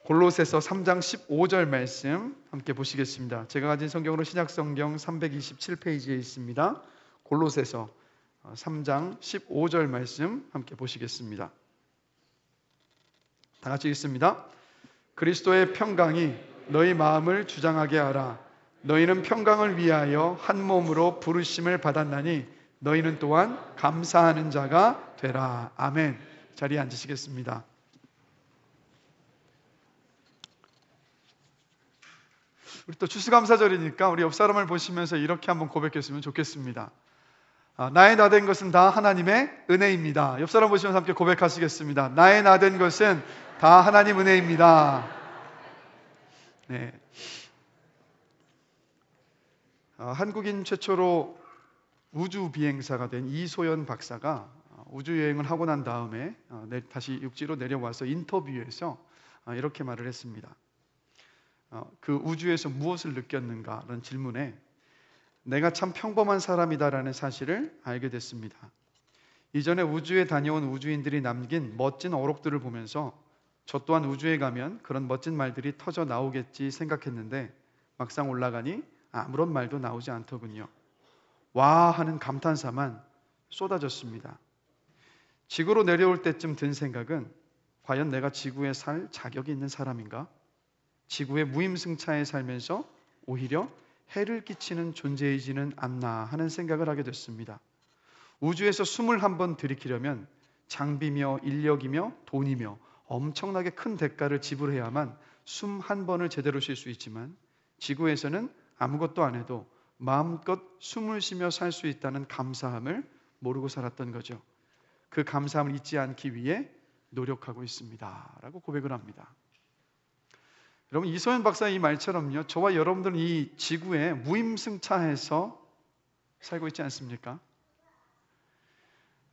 골로새서 3장 15절 말씀 함께 보시겠습니다. 제가 가진 성경으로 신약성경 327페이지에 있습니다. 골로새서 3장 15절 말씀 함께 보시겠습니다. 다 같이 읽습니다. 그리스도의 평강이 너희 마음을 주장하게 하라. 너희는 평강을 위하여 한 몸으로 부르심을 받았나니 너희는 또한 감사하는 자가 되라. 아멘. 자리에 앉으시겠습니다. 우리 또 추수감사절이니까 우리 옆 사람을 보시면서 이렇게 한번 고백했으면 좋겠습니다. 나의 나 된 것은 다 하나님의 은혜입니다. 옆 사람 보시면서 함께 고백하시겠습니다. 나의 나 된 것은 다 하나님 은혜입니다. 네. 한국인 최초로 우주 비행사가 된 이소연 박사가 우주 여행을 하고 난 다음에 다시 육지로 내려와서 인터뷰에서 이렇게 말을 했습니다. 그 우주에서 무엇을 느꼈는가라는 질문에 내가 참 평범한 사람이다라는 사실을 알게 됐습니다. 이전에 우주에 다녀온 우주인들이 남긴 멋진 어록들을 보면서 저 또한 우주에 가면 그런 멋진 말들이 터져 나오겠지 생각했는데 막상 올라가니 아무런 말도 나오지 않더군요. 와 하는 감탄사만 쏟아졌습니다. 지구로 내려올 때쯤 든 생각은 과연 내가 지구에 살 자격이 있는 사람인가? 지구의 무임승차에 살면서 오히려 해를 끼치는 존재이지는 않나 하는 생각을 하게 됐습니다. 우주에서 숨을 한번 들이키려면 장비며 인력이며 돈이며 엄청나게 큰 대가를 지불해야만 숨 한 번을 제대로 쉴 수 있지만 지구에서는 아무것도 안 해도 마음껏 숨을 쉬며 살 수 있다는 감사함을 모르고 살았던 거죠. 그 감사함을 잊지 않기 위해 노력하고 있습니다 라고 고백을 합니다. 여러분, 이소연 박사의 이 말처럼요, 저와 여러분들은 이 지구에 무임승차해서 살고 있지 않습니까?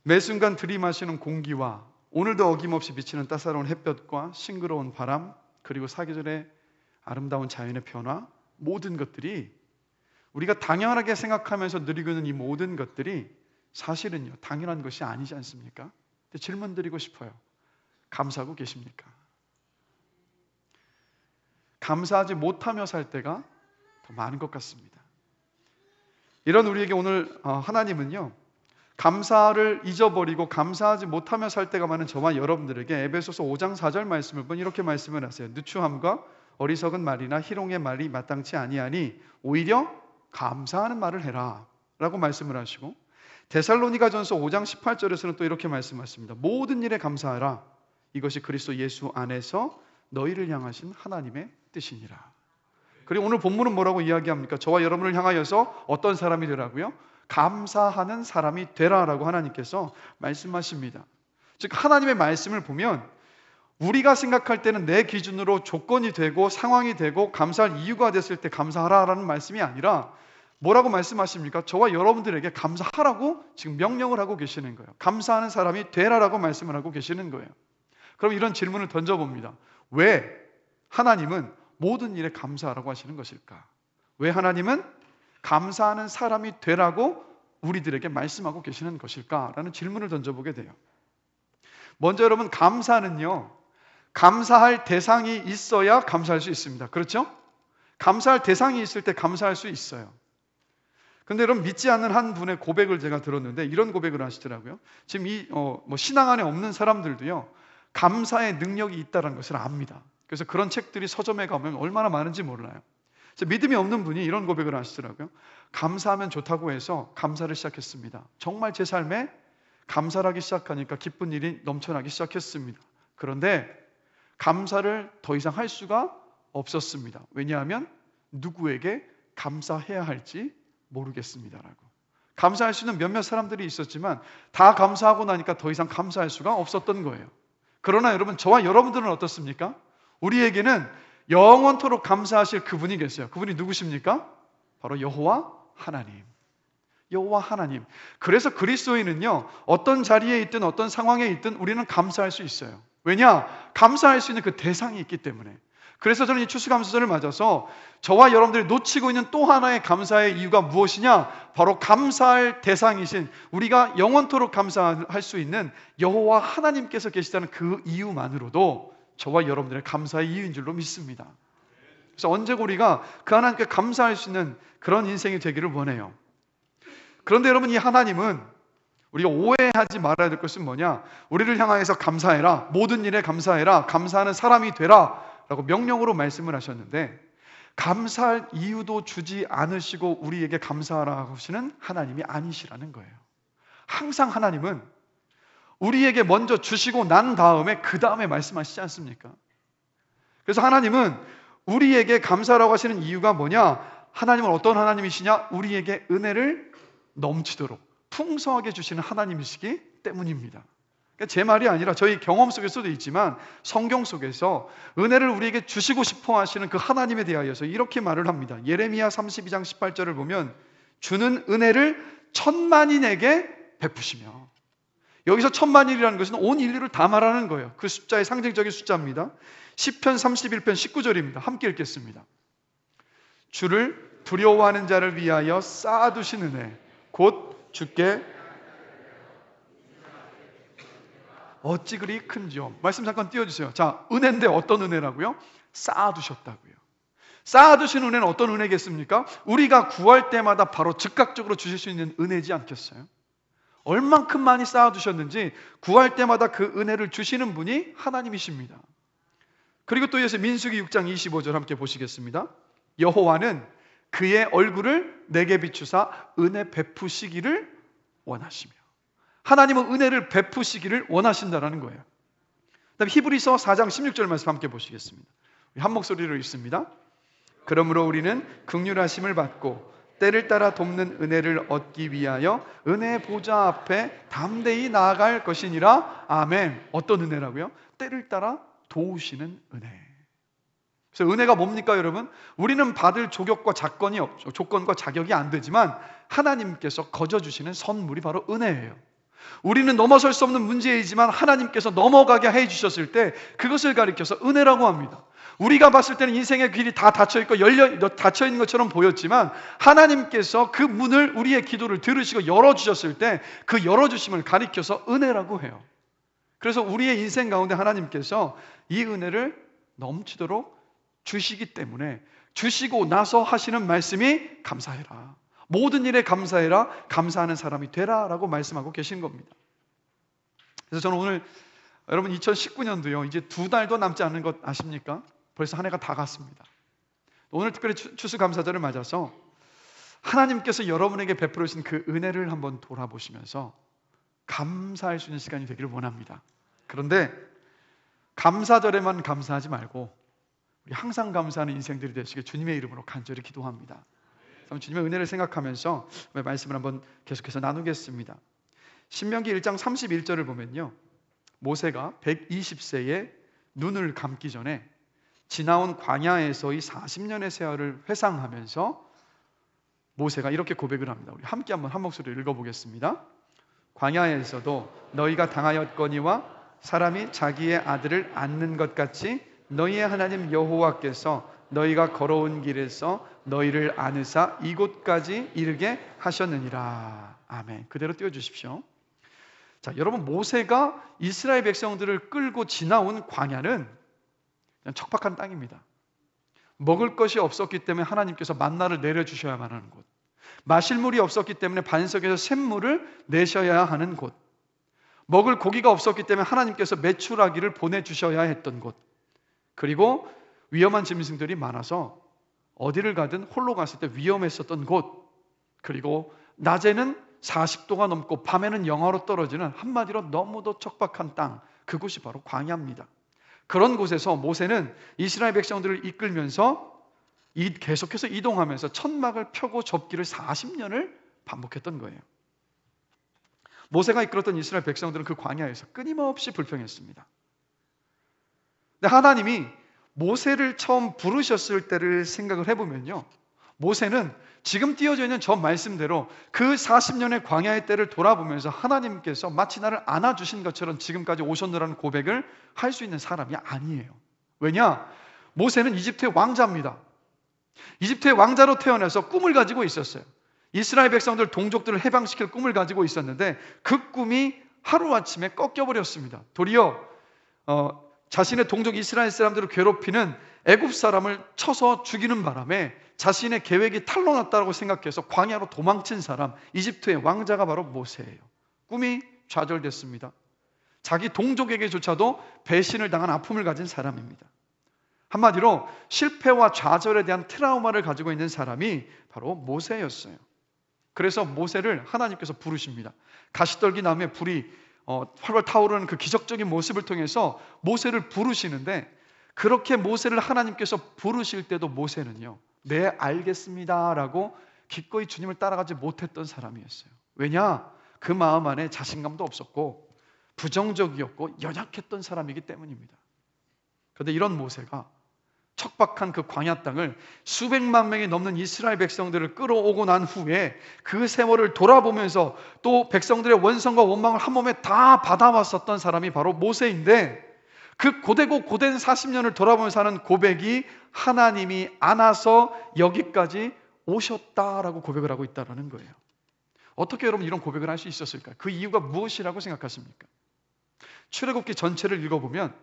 매 순간 들이마시는 공기와 오늘도 어김없이 비치는 따사로운 햇볕과 싱그러운 바람, 그리고 사계절의 아름다운 자연의 변화, 모든 것들이 우리가 당연하게 생각하면서 누리고 있는 이 모든 것들이 사실은요, 당연한 것이 아니지 않습니까? 근데 질문 드리고 싶어요. 감사하고 계십니까? 감사하지 못하며 살 때가 더 많은 것 같습니다. 이런 우리에게 오늘 하나님은요, 감사를 잊어버리고 감사하지 못하며 살 때가 많은 저와 여러분들에게 에베소서 5장 4절 말씀을 보면 이렇게 말씀을 하세요. 누추함과 어리석은 말이나 희롱의 말이 마땅치 아니하니 오히려 감사하는 말을 해라 라고 말씀을 하시고, 데살로니가전서 5장 18절에서는 또 이렇게 말씀하십니다. 모든 일에 감사하라. 이것이 그리스도 예수 안에서 너희를 향하신 하나님의 뜻이니라. 그리고 오늘 본문은 뭐라고 이야기합니까? 저와 여러분을 향하여서 어떤 사람이 되라고요? 감사하는 사람이 되라라고 하나님께서 말씀하십니다. 즉 하나님의 말씀을 보면 우리가 생각할 때는 내 기준으로 조건이 되고 상황이 되고 감사할 이유가 됐을 때 감사하라라는 말씀이 아니라 뭐라고 말씀하십니까? 저와 여러분들에게 감사하라고 지금 명령을 하고 계시는 거예요. 감사하는 사람이 되라라고 말씀을 하고 계시는 거예요. 그럼 이런 질문을 던져봅니다. 왜 하나님은 모든 일에 감사하라고 하시는 것일까? 왜 하나님은 감사하는 사람이 되라고 우리들에게 말씀하고 계시는 것일까? 라는 질문을 던져보게 돼요. 먼저 여러분, 감사는요, 감사할 대상이 있어야 감사할 수 있습니다. 그렇죠? 감사할 대상이 있을 때 감사할 수 있어요. 그런데 여러분, 믿지 않는 한 분의 고백을 제가 들었는데 이런 고백을 하시더라고요. 지금 신앙 안에 없는 사람들도요, 감사의 능력이 있다는 것을 압니다. 그래서 그런 책들이 서점에 가면 얼마나 많은지 몰라요. 믿음이 없는 분이 이런 고백을 하시더라고요. 감사하면 좋다고 해서 감사를 시작했습니다. 정말 제 삶에 감사를 하기 시작하니까 기쁜 일이 넘쳐나기 시작했습니다. 그런데 감사를 더 이상 할 수가 없었습니다. 왜냐하면 누구에게 감사해야 할지 모르겠습니다라고. 감사할 수 있는 몇몇 사람들이 있었지만 다 감사하고 나니까 더 이상 감사할 수가 없었던 거예요. 그러나 여러분, 저와 여러분들은 어떻습니까? 우리에게는 영원토록 감사하실 그분이 계세요. 그분이 누구십니까? 바로 여호와 하나님. 여호와 하나님. 그래서 그리스도인은요, 어떤 자리에 있든 어떤 상황에 있든 우리는 감사할 수 있어요. 왜냐? 감사할 수 있는 그 대상이 있기 때문에. 그래서 저는 이 추수감사절을 맞아서 저와 여러분들이 놓치고 있는 또 하나의 감사의 이유가 무엇이냐? 바로 감사할 대상이신, 우리가 영원토록 감사할 수 있는 여호와 하나님께서 계시다는 그 이유만으로도 저와 여러분들의 감사의 이유인 줄로 믿습니다. 그래서 언제고 우리가 그 하나님께 감사할 수 있는 그런 인생이 되기를 원해요. 그런데 여러분, 이 하나님은 우리가 오해하지 말아야 될 것은 뭐냐? 우리를 향하여서 감사해라, 모든 일에 감사해라, 감사하는 사람이 되라 라고 명령으로 말씀을 하셨는데, 감사할 이유도 주지 않으시고 우리에게 감사하라고 하시는 하나님이 아니시라는 거예요. 항상 하나님은 우리에게 먼저 주시고 난 다음에 그 다음에 말씀하시지 않습니까? 그래서 하나님은 우리에게 감사라고 하시는 이유가 뭐냐? 하나님은 어떤 하나님이시냐? 우리에게 은혜를 넘치도록 풍성하게 주시는 하나님이시기 때문입니다. 그러니까 제 말이 아니라 저희 경험 속에서도 있지만 성경 속에서 은혜를 우리에게 주시고 싶어 하시는 그 하나님에 대하여서 이렇게 말을 합니다. 예레미야 32장 18절을 보면 주는 은혜를 천만인에게 베푸시며, 여기서 천만인이라는 것은 온 인류를 다 말하는 거예요. 그 숫자의 상징적인 숫자입니다. 시편 31편 19절입니다. 함께 읽겠습니다. 주를 두려워하는 자를 위하여 쌓아두신 은혜 곧 주께 어찌 그리 큰지요. 말씀 잠깐 띄워주세요. 자, 은혜인데 어떤 은혜라고요? 쌓아두셨다고요. 쌓아두신 은혜는 어떤 은혜겠습니까? 우리가 구할 때마다 바로 즉각적으로 주실 수 있는 은혜지 않겠어요? 얼만큼 많이 쌓아두셨는지 구할 때마다 그 은혜를 주시는 분이 하나님이십니다. 그리고 또 이어서 민수기 6장 25절 함께 보시겠습니다. 여호와는 그의 얼굴을 내게 비추사 은혜 베푸시기를 원하시며, 하나님은 은혜를 베푸시기를 원하신다는 거예요. 그다음에 히브리서 4장 16절 말씀 함께 보시겠습니다. 한 목소리로 읽습니다. 그러므로 우리는 긍휼하심을 받고 때를 따라 돕는 은혜를 얻기 위하여 은혜의 보좌 앞에 담대히 나아갈 것이니라. 아멘. 어떤 은혜라고요? 때를 따라 도우시는 은혜. 그래서 은혜가 뭡니까 여러분? 우리는 받을 조건과 자격이 안 되지만 하나님께서 거저주시는 선물이 바로 은혜예요. 우리는 넘어설 수 없는 문제이지만 하나님께서 넘어가게 해주셨을 때 그것을 가리켜서 은혜라고 합니다. 우리가 봤을 때는 인생의 길이 다 닫혀있고 닫혀있는 것처럼 보였지만 하나님께서 그 문을, 우리의 기도를 들으시고 열어주셨을 때 그 열어주심을 가리켜서 은혜라고 해요. 그래서 우리의 인생 가운데 하나님께서 이 은혜를 넘치도록 주시기 때문에 주시고 나서 하시는 말씀이 감사해라, 모든 일에 감사해라, 감사하는 사람이 되라 라고 말씀하고 계신 겁니다. 그래서 저는 오늘 여러분 2019년도요 이제 2달도 남지 않은 것 아십니까? 벌써 한 해가 다 갔습니다. 오늘 특별히 추수감사절을 맞아서 하나님께서 여러분에게 베풀어 주신 그 은혜를 한번 돌아보시면서 감사할 수 있는 시간이 되기를 원합니다. 그런데 감사절에만 감사하지 말고 우리 항상 감사하는 인생들이 되시길 주님의 이름으로 간절히 기도합니다. 주님의 은혜를 생각하면서 말씀을 한번 계속해서 나누겠습니다. 신명기 1장 31절을 보면요, 모세가 120세에 눈을 감기 전에 지나온 광야에서의 40년의 세월을 회상하면서 모세가 이렇게 고백을 합니다. 우리 함께 한번 한 목소리로 읽어보겠습니다. 광야에서도 너희가 당하였거니와 사람이 자기의 아들을 안는 것 같이 너희의 하나님 여호와께서 너희가 걸어온 길에서 너희를 안으사 이곳까지 이르게 하셨느니라. 아멘. 그대로 띄워주십시오. 자, 여러분, 모세가 이스라엘 백성들을 끌고 지나온 광야는 그냥 척박한 땅입니다. 먹을 것이 없었기 때문에 하나님께서 만나를 내려주셔야만 하는 곳, 마실 물이 없었기 때문에 반석에서 샘물을 내셔야 하는 곳, 먹을 고기가 없었기 때문에 하나님께서 메추라기를 보내주셔야 했던 곳, 그리고 위험한 짐승들이 많아서 어디를 가든 홀로 갔을 때 위험했었던 곳, 그리고 낮에는 40도가 넘고 밤에는 영하로 떨어지는, 한마디로 너무도 척박한 땅, 그곳이 바로 광야입니다. 그런 곳에서 모세는 이스라엘 백성들을 이끌면서 계속해서 이동하면서 천막을 펴고 접기를 40년을 반복했던 거예요. 모세가 이끌었던 이스라엘 백성들은 그 광야에서 끊임없이 불평했습니다. 근데 하나님이 모세를 처음 부르셨을 때를 생각을 해보면요, 모세는 지금 띄어져 있는 저 말씀대로 그 40년의 광야의 때를 돌아보면서 하나님께서 마치 나를 안아주신 것처럼 지금까지 오셨느라는 고백을 할 수 있는 사람이 아니에요. 왜냐? 모세는 이집트의 왕자입니다. 이집트의 왕자로 태어나서 꿈을 가지고 있었어요. 이스라엘 백성들, 동족들을 해방시킬 꿈을 가지고 있었는데 그 꿈이 하루아침에 꺾여버렸습니다. 도리어 자신의 동족 이스라엘 사람들을 괴롭히는 애굽 사람을 쳐서 죽이는 바람에 자신의 계획이 탄로났다고 생각해서 광야로 도망친 사람, 이집트의 왕자가 바로 모세예요. 꿈이 좌절됐습니다. 자기 동족에게조차도 배신을 당한 아픔을 가진 사람입니다. 한마디로 실패와 좌절에 대한 트라우마를 가지고 있는 사람이 바로 모세였어요. 그래서 모세를 하나님께서 부르십니다. 가시떨기 나무에 불이 활활 타오르는 그 기적적인 모습을 통해서 모세를 부르시는데, 그렇게 모세를 하나님께서 부르실 때도 모세는요, 네 알겠습니다 라고 기꺼이 주님을 따라가지 못했던 사람이었어요. 왜냐? 그 마음 안에 자신감도 없었고 부정적이었고 연약했던 사람이기 때문입니다. 그런데 이런 모세가 척박한 그 광야 땅을 수백만 명이 넘는 이스라엘 백성들을 끌어오고 난 후에 그 세월을 돌아보면서 또 백성들의 원성과 원망을 한 몸에 다 받아왔었던 사람이 바로 모세인데, 그 고되고 고된 40년을 돌아보면서 하는 고백이 하나님이 안아서 여기까지 오셨다라고 고백을 하고 있다는 거예요. 어떻게 여러분 이런 고백을 할 수 있었을까요? 그 이유가 무엇이라고 생각하십니까? 출애굽기 전체를 읽어보면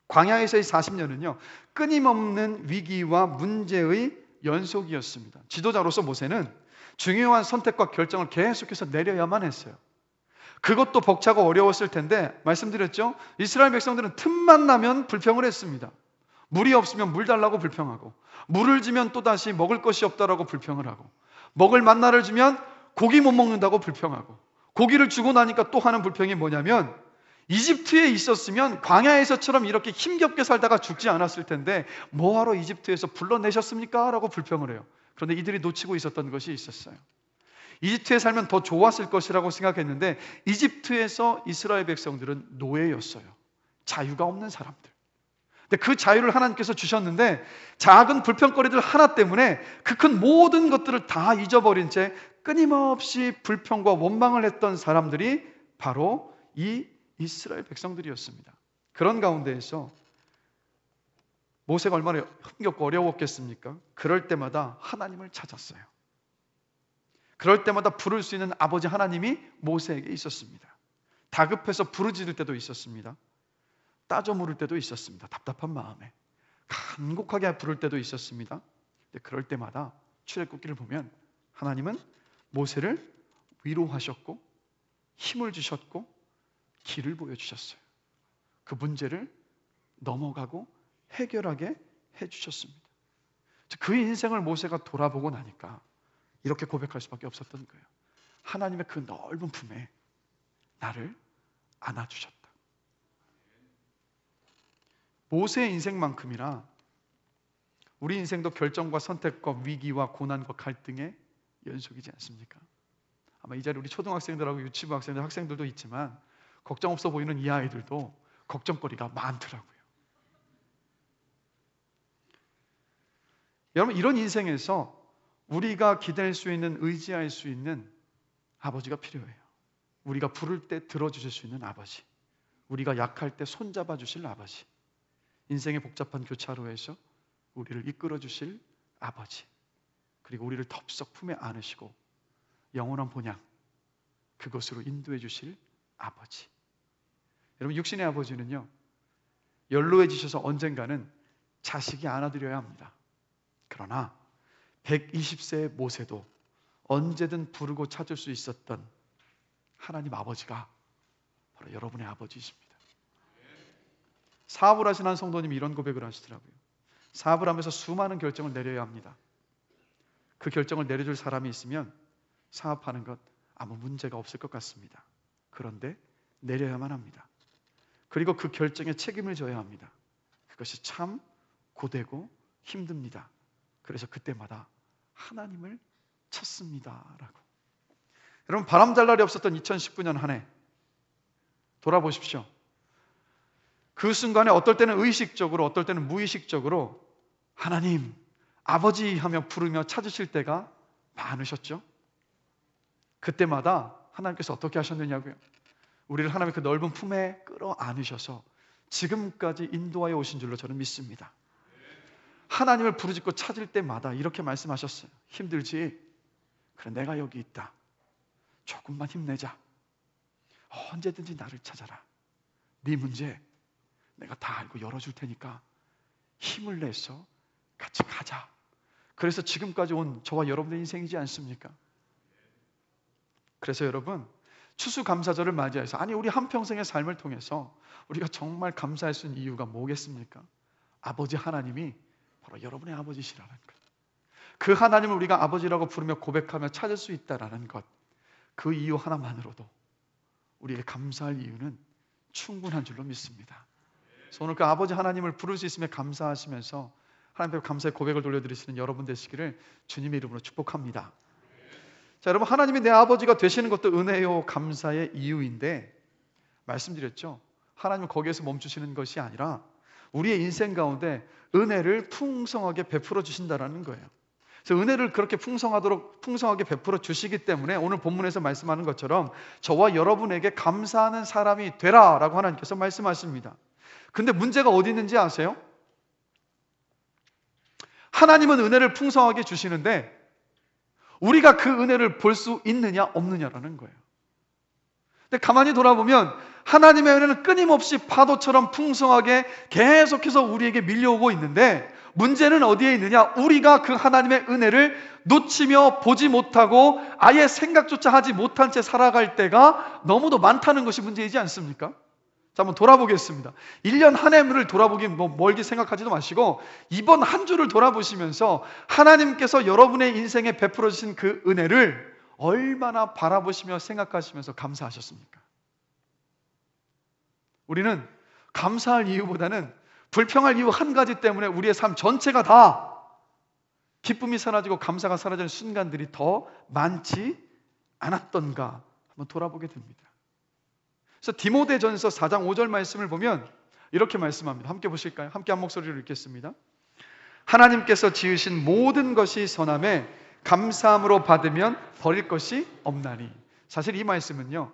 광야에서의 40년은요 끊임없는 위기와 문제의 연속이었습니다. 지도자로서 모세는 중요한 선택과 결정을 계속해서 내려야만 했어요. 그것도 벅차고 어려웠을 텐데, 말씀드렸죠? 이스라엘 백성들은 틈만 나면 불평을 했습니다. 물이 없으면 물 달라고 불평하고, 물을 주면 또다시 먹을 것이 없다라고 불평을 하고, 먹을 만나를 주면 고기 못 먹는다고 불평하고, 고기를 주고 나니까 또 하는 불평이 뭐냐면, 이집트에 있었으면 광야에서처럼 이렇게 힘겹게 살다가 죽지 않았을 텐데 뭐하러 이집트에서 불러내셨습니까? 라고 불평을 해요. 그런데 이들이 놓치고 있었던 것이 있었어요. 이집트에 살면 더 좋았을 것이라고 생각했는데, 이집트에서 이스라엘 백성들은 노예였어요. 자유가 없는 사람들. 근데 그 자유를 하나님께서 주셨는데, 작은 불평거리들 하나 때문에 그 큰 모든 것들을 다 잊어버린 채 끊임없이 불평과 원망을 했던 사람들이 바로 이 이스라엘 백성들이었습니다. 그런 가운데에서 모세가 얼마나 힘겹고 어려웠겠습니까? 그럴 때마다 하나님을 찾았어요. 그럴 때마다 부를 수 있는 아버지 하나님이 모세에게 있었습니다. 다급해서 부르짖을 때도 있었습니다. 따져 물을 때도 있었습니다. 답답한 마음에 간곡하게 부를 때도 있었습니다. 그럴 때마다 출애굽기를 보면 하나님은 모세를 위로하셨고 힘을 주셨고 길을 보여주셨어요. 그 문제를 넘어가고 해결하게 해주셨습니다. 그 인생을 모세가 돌아보고 나니까 이렇게 고백할 수밖에 없었던 거예요. 하나님의 그 넓은 품에 나를 안아주셨다. 모세의 인생만큼이나 우리 인생도 결정과 선택과 위기와 고난과 갈등의 연속이지 않습니까? 아마 이 자리에 우리 초등학생들하고 유치부 학생들, 학생들도 있지만 걱정 없어 보이는 이 아이들도 걱정거리가 많더라고요. 여러분, 이런 인생에서 우리가 기댈 수 있는, 의지할 수 있는 아버지가 필요해요. 우리가 부를 때 들어주실 수 있는 아버지, 우리가 약할 때 손잡아 주실 아버지, 인생의 복잡한 교차로에서 우리를 이끌어 주실 아버지, 그리고 우리를 덥석 품에 안으시고 영원한 본향, 그것으로 인도해 주실 아버지. 여러분, 육신의 아버지는요 연로해지셔서 언젠가는 자식이 안아드려야 합니다. 그러나 120세의 모세도 언제든 부르고 찾을 수 있었던 하나님 아버지가 바로 여러분의 아버지이십니다. 사업을 하신 한 성도님이 이런 고백을 하시더라고요. 사업을 하면서 수많은 결정을 내려야 합니다. 그 결정을 내려줄 사람이 있으면 사업하는 것 아무 문제가 없을 것 같습니다. 그런데 내려야만 합니다. 그리고 그 결정에 책임을 져야 합니다. 그것이 참 고되고 힘듭니다. 그래서 그때마다 하나님을 찾습니다 라고. 여러분, 바람잘 날이 없었던 2019년 한 해 돌아보십시오. 그 순간에 어떨 때는 의식적으로, 어떨 때는 무의식적으로 하나님, 아버지 하며 부르며 찾으실 때가 많으셨죠. 그때마다 하나님께서 어떻게 하셨느냐고요? 우리를 하나님의 그 넓은 품에 끌어안으셔서 지금까지 인도하여 오신 줄로 저는 믿습니다. 하나님을 부르짖고 찾을 때마다 이렇게 말씀하셨어요. 힘들지? 그래, 내가 여기 있다. 조금만 힘내자. 언제든지 나를 찾아라. 네 문제 내가 다 알고 열어줄 테니까 힘을 내서 같이 가자. 그래서 지금까지 온 저와 여러분의 인생이지 않습니까? 그래서 여러분, 추수감사절을 맞이해서 우리 한평생의 삶을 통해서 우리가 정말 감사할 수 있는 이유가 뭐겠습니까? 아버지 하나님이 바로 여러분의 아버지시라는 것. 그 하나님을 우리가 아버지라고 부르며 고백하며 찾을 수 있다라는 것. 그 이유 하나만으로도 우리에게 감사할 이유는 충분한 줄로 믿습니다. 그래서 오늘 그 아버지 하나님을 부를 수 있음에 감사하시면서 하나님 앞에 감사의 고백을 돌려드리시는 여러분 되시기를 주님의 이름으로 축복합니다. 자, 여러분, 하나님이 내 아버지가 되시는 것도 은혜요 감사의 이유인데, 말씀드렸죠. 하나님은 거기에서 멈추시는 것이 아니라 우리의 인생 가운데 은혜를 풍성하게 베풀어 주신다라는 거예요. 그래서 은혜를 그렇게 풍성하게 베풀어 주시기 때문에 오늘 본문에서 말씀하는 것처럼 저와 여러분에게 감사하는 사람이 되라라고 하나님께서 말씀하십니다. 근데 문제가 어디 있는지 아세요? 하나님은 은혜를 풍성하게 주시는데 우리가 그 은혜를 볼 수 있느냐 없느냐라는 거예요. 근데 가만히 돌아보면 하나님의 은혜는 끊임없이 파도처럼 풍성하게 계속해서 우리에게 밀려오고 있는데, 문제는 어디에 있느냐? 우리가 그 하나님의 은혜를 놓치며 보지 못하고 아예 생각조차 하지 못한 채 살아갈 때가 너무도 많다는 것이 문제이지 않습니까? 자, 한번 돌아보겠습니다. 1년 한 해를 돌아보기 멀게 생각하지도 마시고 이번 한 주를 돌아보시면서 하나님께서 여러분의 인생에 베풀어 주신 그 은혜를 얼마나 바라보시며 생각하시면서 감사하셨습니까? 우리는 감사할 이유보다는 불평할 이유 한 가지 때문에 우리의 삶 전체가 다 기쁨이 사라지고 감사가 사라지는 순간들이 더 많지 않았던가 한번 돌아보게 됩니다. 그래서 디모데전서 4장 5절 말씀을 보면 이렇게 말씀합니다. 함께 보실까요? 함께 한 목소리로 읽겠습니다. 하나님께서 지으신 모든 것이 선함에 감사함으로 받으면 버릴 것이 없나니. 사실 이 말씀은요,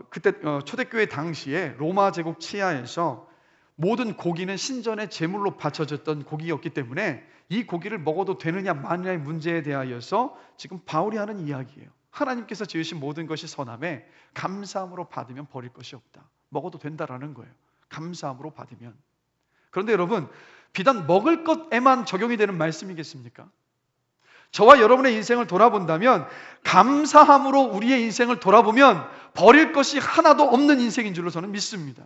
그때 초대교회 당시에 로마 제국 치하에서 모든 고기는 신전의 제물로 바쳐졌던 고기였기 때문에 이 고기를 먹어도 되느냐 마느냐의 문제에 대하여서 지금 바울이 하는 이야기예요. 하나님께서 지으신 모든 것이 선함에 감사함으로 받으면 버릴 것이 없다. 먹어도 된다라는 거예요. 감사함으로 받으면. 그런데 여러분, 비단 먹을 것에만 적용이 되는 말씀이겠습니까? 저와 여러분의 인생을 돌아본다면, 감사함으로 우리의 인생을 돌아보면 버릴 것이 하나도 없는 인생인 줄로 저는 믿습니다.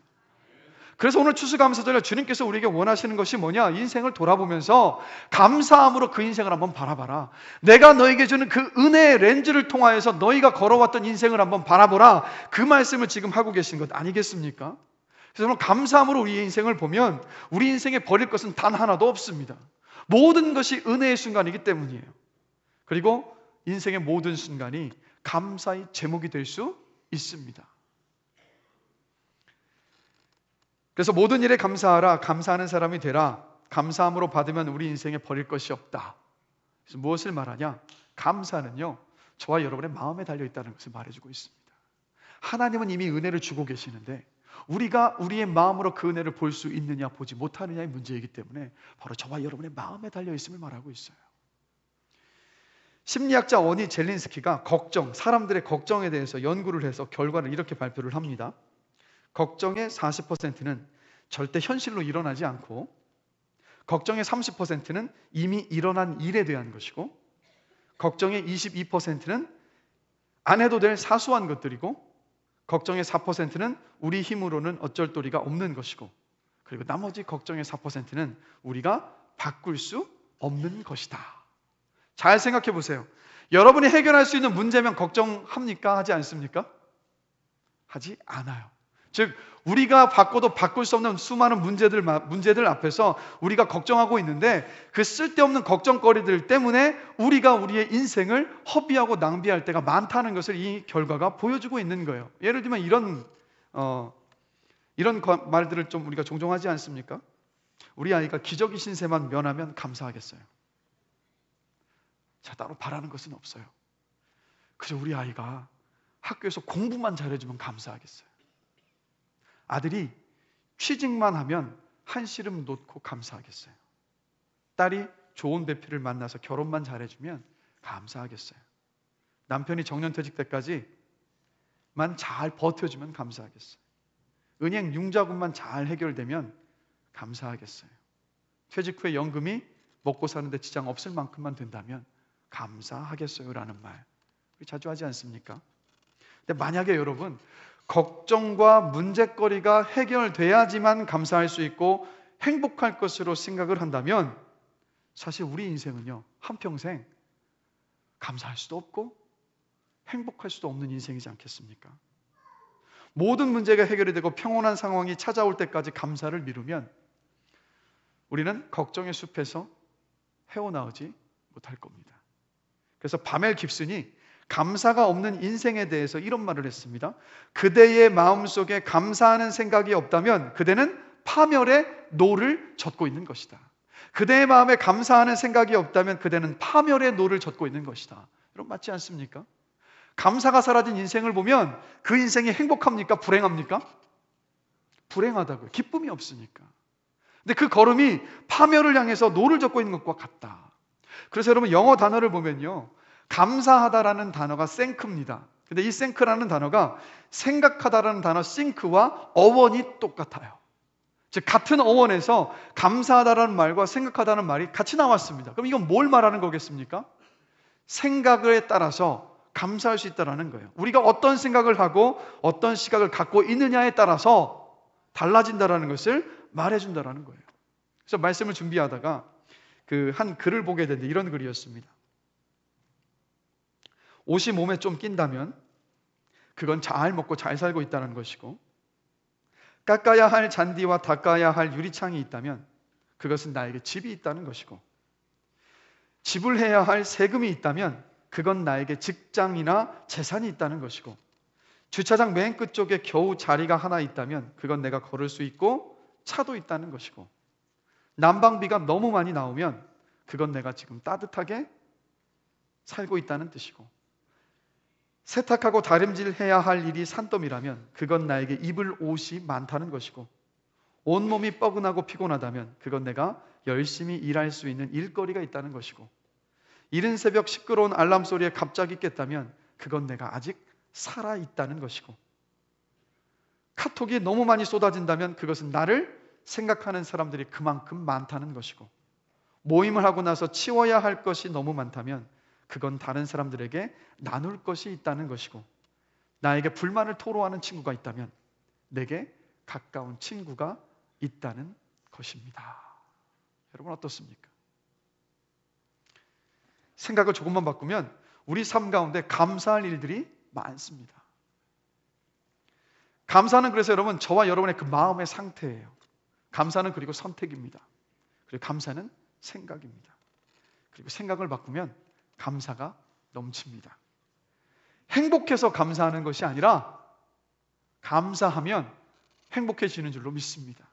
그래서 오늘 추수감사절에 주님께서 우리에게 원하시는 것이 뭐냐? 인생을 돌아보면서 감사함으로 그 인생을 한번 바라봐라. 내가 너에게 주는 그 은혜의 렌즈를 통하여서 너희가 걸어왔던 인생을 한번 바라보라. 그 말씀을 지금 하고 계신 것 아니겠습니까? 그래서 오늘 감사함으로 우리의 인생을 보면 우리 인생에 버릴 것은 단 하나도 없습니다. 모든 것이 은혜의 순간이기 때문이에요. 그리고 인생의 모든 순간이 감사의 제목이 될 수 있습니다. 그래서 모든 일에 감사하라. 감사하는 사람이 되라. 감사함으로 받으면 우리 인생에 버릴 것이 없다. 그래서 무엇을 말하냐? 감사는요, 저와 여러분의 마음에 달려있다는 것을 말해주고 있습니다. 하나님은 이미 은혜를 주고 계시는데 우리가 우리의 마음으로 그 은혜를 볼 수 있느냐 보지 못하느냐의 문제이기 때문에 바로 저와 여러분의 마음에 달려있음을 말하고 있어요. 심리학자 어니 젤린스키가 사람들의 걱정에 대해서 연구를 해서 결과를 이렇게 발표를 합니다. 걱정의 40%는 절대 현실로 일어나지 않고, 걱정의 30%는 이미 일어난 일에 대한 것이고, 걱정의 22%는 안 해도 될 사소한 것들이고, 걱정의 4%는 우리 힘으로는 어쩔 도리가 없는 것이고, 그리고 나머지 걱정의 4%는 우리가 바꿀 수 없는 것이다. 잘 생각해 보세요. 여러분이 해결할 수 있는 문제면 걱정합니까? 하지 않습니까? 하지 않아요. 즉 우리가 바꿔도 바꿀 수 없는 수많은 문제들 앞에서 우리가 걱정하고 있는데, 그 쓸데없는 걱정거리들 때문에 우리가 우리의 인생을 허비하고 낭비할 때가 많다는 것을 이 결과가 보여주고 있는 거예요. 예를 들면 이런 말들을 좀 우리가 종종 하지 않습니까? 우리 아이가 기저귀 신세만 면하면 감사하겠어요. 자, 따로 바라는 것은 없어요. 그저 우리 아이가 학교에서 공부만 잘해주면 감사하겠어요. 아들이 취직만 하면 한시름 놓고 감사하겠어요. 딸이 좋은 배필을 만나서 결혼만 잘해주면 감사하겠어요. 남편이 정년퇴직 때까지만 잘 버텨주면 감사하겠어요. 은행 융자금만 잘 해결되면 감사하겠어요. 퇴직 후에 연금이 먹고 사는데 지장 없을 만큼만 된다면 감사하겠어요 라는 말 우리 자주 하지 않습니까? 근데 만약에 여러분 걱정과 문제거리가 해결돼야지만 감사할 수 있고 행복할 것으로 생각을 한다면 사실 우리 인생은요 한평생 감사할 수도 없고 행복할 수도 없는 인생이지 않겠습니까? 모든 문제가 해결이 되고 평온한 상황이 찾아올 때까지 감사를 미루면 우리는 걱정의 숲에서 헤어나오지 못할 겁니다. 그래서 바멜 깁슨이 감사가 없는 인생에 대해서 이런 말을 했습니다. 그대의 마음속에 감사하는 생각이 없다면 그대는 파멸의 노를 젓고 있는 것이다. 그대의 마음에 감사하는 생각이 없다면 그대는 파멸의 노를 젓고 있는 것이다. 여러분 맞지 않습니까? 감사가 사라진 인생을 보면 그 인생이 행복합니까? 불행합니까? 불행하다고요. 기쁨이 없으니까. 근데 그 걸음이 파멸을 향해서 노를 젓고 있는 것과 같다. 그래서 여러분 영어 단어를 보면요 감사하다라는 단어가 thank입니다. 근데 이 thank라는 단어가 생각하다라는 단어 think와 어원이 똑같아요. 즉 같은 어원에서 감사하다라는 말과 생각하다는 말이 같이 나왔습니다. 그럼 이건 뭘 말하는 거겠습니까? 생각에 따라서 감사할 수 있다는 거예요. 우리가 어떤 생각을 하고 어떤 시각을 갖고 있느냐에 따라서 달라진다는 것을 말해준다는 거예요. 그래서 말씀을 준비하다가 한 글을 보게 됐는데 이런 글이었습니다. 옷이 몸에 좀 낀다면 그건 잘 먹고 잘 살고 있다는 것이고 깎아야 할 잔디와 닦아야 할 유리창이 있다면 그것은 나에게 집이 있다는 것이고 지불해야 할 세금이 있다면 그건 나에게 직장이나 재산이 있다는 것이고 주차장 맨 끝쪽에 겨우 자리가 하나 있다면 그건 내가 걸을 수 있고 차도 있다는 것이고 난방비가 너무 많이 나오면 그건 내가 지금 따뜻하게 살고 있다는 뜻이고 세탁하고 다림질해야 할 일이 산더미라면 그건 나에게 입을 옷이 많다는 것이고 온몸이 뻐근하고 피곤하다면 그건 내가 열심히 일할 수 있는 일거리가 있다는 것이고 이른 새벽 시끄러운 알람 소리에 갑자기 깼다면 그건 내가 아직 살아있다는 것이고 카톡이 너무 많이 쏟아진다면 그것은 나를 생각하는 사람들이 그만큼 많다는 것이고 모임을 하고 나서 치워야 할 것이 너무 많다면 그건 다른 사람들에게 나눌 것이 있다는 것이고 나에게 불만을 토로하는 친구가 있다면 내게 가까운 친구가 있다는 것입니다. 여러분 어떻습니까? 생각을 조금만 바꾸면 우리 삶 가운데 감사할 일들이 많습니다. 감사는 그래서 여러분 저와 여러분의 그 마음의 상태예요. 감사는 그리고 선택입니다. 그리고 감사는 생각입니다. 그리고 생각을 바꾸면 감사가 넘칩니다. 행복해서 감사하는 것이 아니라 감사하면 행복해지는 줄로 믿습니다.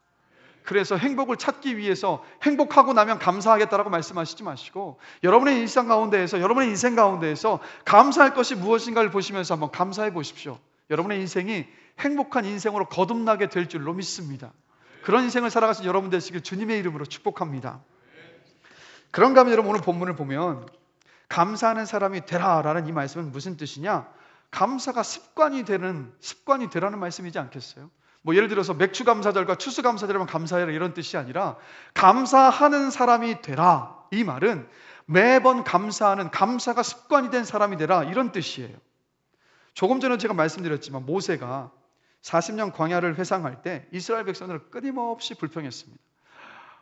그래서 행복을 찾기 위해서 행복하고 나면 감사하겠다라고 말씀하시지 마시고 여러분의 일상 가운데에서 여러분의 인생 가운데에서 감사할 것이 무엇인가를 보시면서 한번 감사해 보십시오. 여러분의 인생이 행복한 인생으로 거듭나게 될 줄로 믿습니다. 그런 인생을 살아가신 여러분 되시길 주님의 이름으로 축복합니다. 그런가 하면 여러분 오늘 본문을 보면 감사하는 사람이 되라라는 이 말씀은 무슨 뜻이냐? 감사가 습관이 되라는 말씀이지 않겠어요? 뭐 예를 들어서 맥주 감사절과 추수 감사절에만 감사해라 이런 뜻이 아니라 감사하는 사람이 되라. 이 말은 매번 감사하는 감사가 습관이 된 사람이 되라 이런 뜻이에요. 조금 전에 제가 말씀드렸지만 모세가 40년 광야를 회상할 때 이스라엘 백성들을 끊임없이 불평했습니다.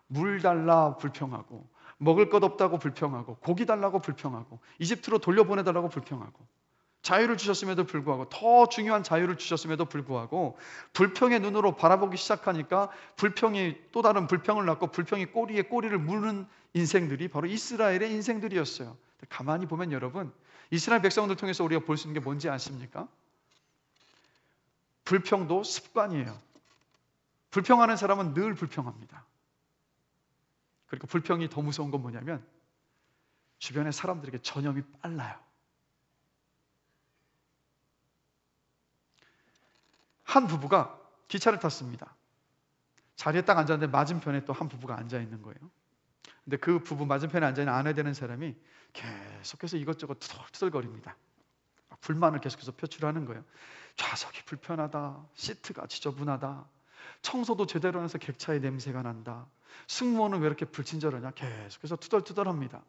물 달라 불평하고 먹을 것 없다고 불평하고 고기 달라고 불평하고 이집트로 돌려보내달라고 불평하고 자유를 주셨음에도 불구하고 더 중요한 자유를 주셨음에도 불구하고 불평의 눈으로 바라보기 시작하니까 불평이 또 다른 불평을 낳고 불평이 꼬리에 꼬리를 무는 인생들이 바로 이스라엘의 인생들이었어요. 가만히 보면 여러분 이스라엘 백성들 통해서 우리가 볼 수 있는 게 뭔지 아십니까? 불평도 습관이에요. 불평하는 사람은 늘 불평합니다. 그리고 불평이 더 무서운 건 뭐냐면 주변의 사람들에게 전염이 빨라요. 한 부부가 기차를 탔습니다. 자리에 딱 앉았는데 맞은편에 또 한 부부가 앉아 있는 거예요. 근데 그 부부 맞은편에 앉아 있는 아내 되는 사람이 계속해서 이것저것 투덜투덜거립니다. 불만을 계속해서 표출하는 거예요. 좌석이 불편하다, 시트가 지저분하다, 청소도 제대로 안 해서 객차의 냄새가 난다. 승무원은 왜 이렇게 불친절하냐? 계속해서 투덜투덜합니다.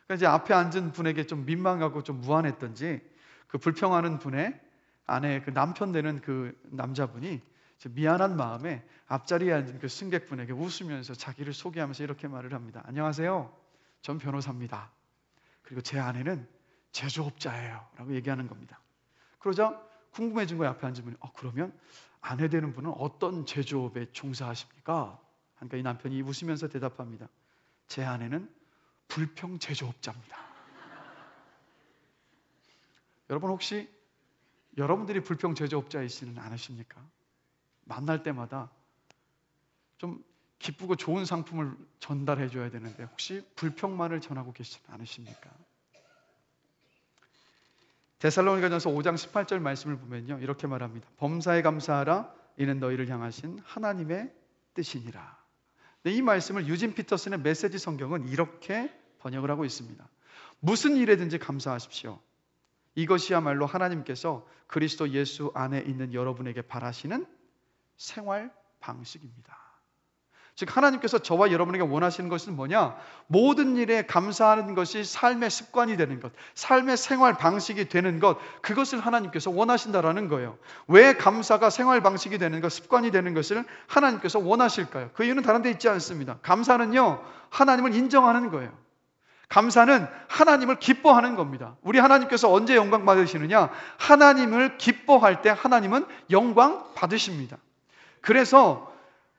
그러니까 이제 앞에 앉은 분에게 좀 민망하고 좀 무안했던지 그 불평하는 분의 아내 그 남편 되는 그 남자분이 미안한 마음에 앞자리에 앉은 그 승객분에게 웃으면서 자기를 소개하면서 이렇게 말을 합니다. 안녕하세요. 전 변호사입니다. 그리고 제 아내는 제조업자예요. 라고 얘기하는 겁니다. 그러자 궁금해진 거예요. 앞에 앉은 분이. 그러면 아내 되는 분은 어떤 제조업에 종사하십니까? 그러니까 이 남편이 웃으면서 대답합니다. 제 아내는 불평 제조업자입니다. 여러분 혹시 여러분들이 불평 제조업자이시는 않으십니까? 만날 때마다 좀 기쁘고 좋은 상품을 전달해 줘야 되는데 혹시 불평만을 전하고 계시지 않으십니까? 데살로니가전서 5장 18절 말씀을 보면요, 이렇게 말합니다. 범사에 감사하라. 이는 너희를 향하신 하나님의 뜻이니라. 이 말씀을 유진 피터슨의 메시지 성경은 이렇게 번역을 하고 있습니다. 무슨 일에든지 감사하십시오. 이것이야말로 하나님께서 그리스도 예수 안에 있는 여러분에게 바라시는 생활 방식입니다. 즉 하나님께서 저와 여러분에게 원하시는 것은 뭐냐? 모든 일에 감사하는 것이 삶의 습관이 되는 것, 삶의 생활 방식이 되는 것, 그것을 하나님께서 원하신다라는 거예요. 왜 감사가 생활 방식이 되는 것, 습관이 되는 것을 하나님께서 원하실까요? 그 이유는 다른 데 있지 않습니다. 감사는요, 하나님을 인정하는 거예요. 감사는 하나님을 기뻐하는 겁니다. 우리 하나님께서 언제 영광 받으시느냐? 하나님을 기뻐할 때 하나님은 영광 받으십니다. 그래서